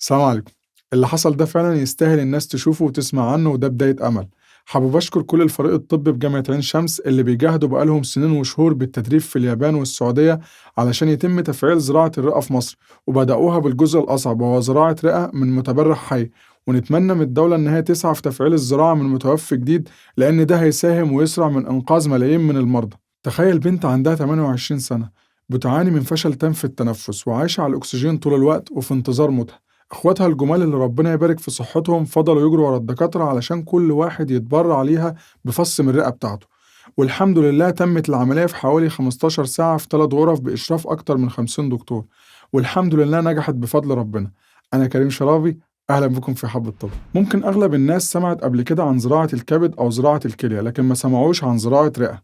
السلام عليكم. اللي حصل ده فعلًا يستاهل الناس تشوفه وتسمع عنه وده بداية أمل. حابب أشكر كل الفريق الطبي بجامعة عين شمس اللي بيجاهدوا بقى لهم سنين وشهور بالتدريب في اليابان والسعودية علشان يتم تفعيل زراعة الرئة في مصر، وبدأوها بالجزء الأصعب وهو زراعة رئة من متبرع حي، ونتمنى من الدولة إن هي تسعى في تفعيل الزراعة من متوفي جديد لأن ده هيساهم ويسرع من إنقاذ ملايين من المرضى. تخيل بنت عندها 28 سنة بتعاني من فشل تام في التنفس وعايشة على الأكسجين طول الوقت وفي انتظار موتها. اخواتها الجمال اللي ربنا يبارك في صحتهم فضلوا يجروا ورا الدكاترة علشان كل واحد يتبرع ليها بفص من الرئة بتاعته، والحمد لله تمت العملية في حوالي 15 ساعة في 3 غرف بإشراف أكتر من 50 دكتور، والحمد لله نجحت بفضل ربنا. أنا كريم شرابي، أهلا بكم في حب الطب. ممكن أغلب الناس سمعت قبل كده عن زراعة الكبد أو زراعة الكلية لكن ما سمعوش عن زراعة رئة.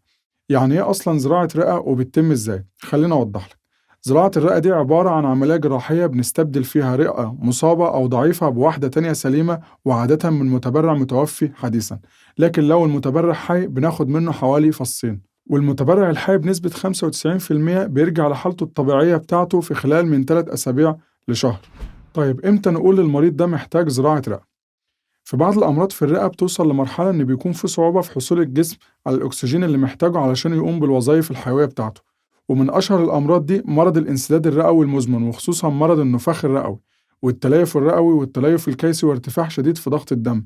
يعني إيه أصلا زراعة رئة وبتتم إزاي؟ خلينا أوضح لك. زراعة الرئة دي عبارة عن عملية جراحية بنستبدل فيها رئة مصابة أو ضعيفة بواحدة تانية سليمة وعادة من متبرع متوفي حديثا، لكن لو المتبرع حي بناخد منه حوالي فصين، والمتبرع الحي بنسبة 95% بيرجع لحالته الطبيعية بتاعته في خلال من 3 أسابيع لشهر. طيب إمتى نقول للمريض ده محتاج زراعة رئة؟ في بعض الأمراض في الرئة بتوصل لمرحلة إن بيكون في صعوبة في حصول الجسم على الأكسجين اللي محتاجه علشان يقوم بالوظائف الحيوية بتاعته، ومن أشهر الأمراض دي مرض الانسداد الرئوي المزمن وخصوصا مرض النفاخ الرئوي والتليف الرئوي والتليف الكيسي وارتفاع شديد في ضغط الدم.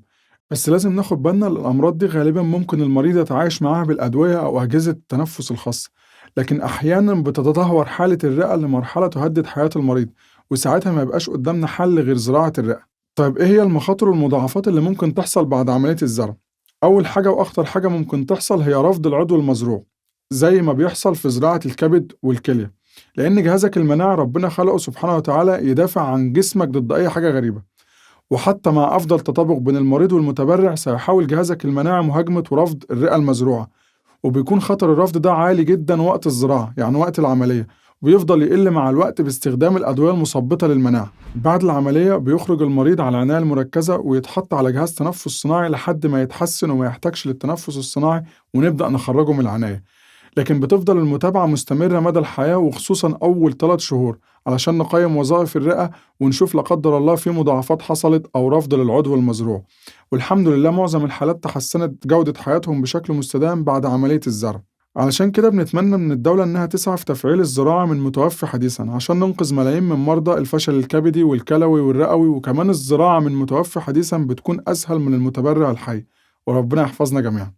بس لازم ناخد بالنا إن الأمراض دي غالبا ممكن المريض يتعايش معاها بالأدوية أو أجهزة التنفس الخاصة، لكن أحيانا بتتدهور حالة الرئة لمرحلة تهدد حياة المريض، وساعتها ما يبقاش قدامنا حل غير زراعة الرئة. طيب إيه هي المخاطر والمضاعفات اللي ممكن تحصل بعد عملية الزرع؟ أول حاجة وأخطر حاجة ممكن تحصل هي رفض العضو المزروع، زي ما بيحصل في زراعة الكبد والكلية، لأن جهازك المناعي ربنا خلقه سبحانه وتعالى يدافع عن جسمك ضد أي حاجة غريبة، وحتى مع أفضل تطابق بين المريض والمتبرع سيحاول جهازك المناعي مهاجمة ورفض الرئة المزروعة، وبيكون خطر الرفض ده عالي جدا وقت الزراعة يعني وقت العملية، وبيفضل يقل مع الوقت باستخدام الأدوية المثبطة للمناعة. بعد العملية بيخرج المريض على العناية المركزة ويتحط على جهاز تنفس صناعي لحد ما يتحسن وما يحتاجش للتنفس الصناعي ونبدأ نخرجه من العناية، لكن بتفضل المتابعة مستمرة مدى الحياة وخصوصا أول 3 شهور علشان نقيم وظائف الرئة ونشوف لا قدر الله في مضاعفات حصلت أو رفض للعضو المزروع، والحمد لله معظم الحالات تحسنت جودة حياتهم بشكل مستدام بعد عملية الزرع. علشان كده بنتمنى من الدولة إنها تسعى في تفعيل الزراعة من متوفي حديثا عشان ننقذ ملايين من مرضى الفشل الكبدي والكلوي والرئوي، وكمان الزراعة من متوفي حديثا بتكون أسهل من المتبرع الحي، وربنا يحفظنا جميعا.